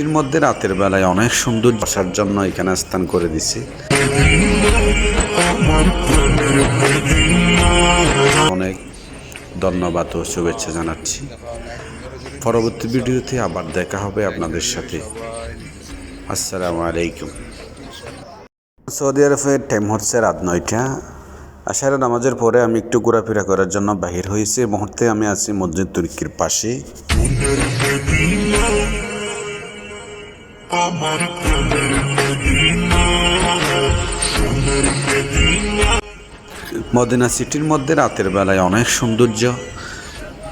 এর মধ্যে রাতের বেলায় অনেক সুন্দর বসার জন্য এখানে স্থান করে দিছি। অনেক ধন্যবাদ ও শুভেচ্ছা জানাচ্ছি। পরবর্তী ভিডিওতে আবার দেখা হবে আপনাদের সাথে। আসসালামু আলাইকুম। সৌদি আরবের টাইম হচ্ছে রাত 9টা। আশার নামাজের পরে আমি একটু ঘোরাফেরা করার জন্য বাহির হয়েছি। এই মুহূর্তে আমি আছি মসজিদ তুর্কির পাশে। মদিনা সিটির মধ্যে রাতের বেলায় অনেক সৌন্দর্য।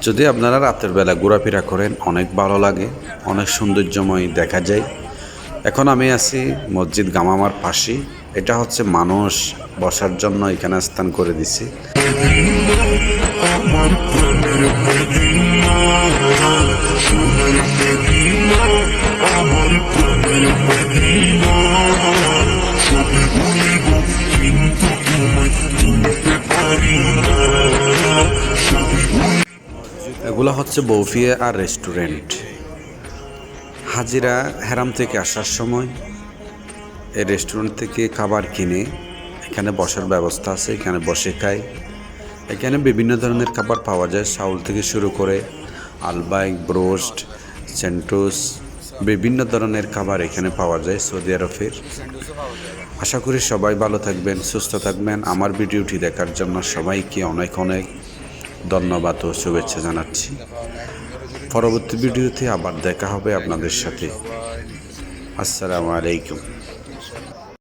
যদি আপনারা রাতের বেলা ঘোরাফেরা করেন অনেক ভালো লাগে, অনেক সৌন্দর্যময় দেখা যায়। এখন আমি আছি মসজিদ গামামার পাশে। এটা হচ্ছে মানুষ বসার জন্য এখানে স্থান করে দিছি। এগুলো হচ্ছে বৌফিয়া আর রেস্টুরেন্ট। হাজিরা হেরাম থেকে আসার সময় এই রেস্টুরেন্ট থেকে খাবার কিনে এখানে বসার ব্যবস্থা আছে, এখানে বসে খায়। এখানে বিভিন্ন ধরনের খাবার পাওয়া যায়, চাউল থেকে শুরু করে আলবাইক, ব্রোস্ট, সেন্টোস, বিভিন্ন ধরনের খাবার এখানে পাওয়া যায় সৌদি আরবের। আশা করি সবাই ভালো থাকবেন, সুস্থ থাকবেন। আমার ভিডিওটি দেখার জন্য সবাইকে অনেক অনেক ধন্যবাদ ও শুভেচ্ছা জানাচ্ছি। পরবর্তী ভিডিওতে আবার দেখা হবে আপনাদের সাথে। আসসালামু আলাইকুম।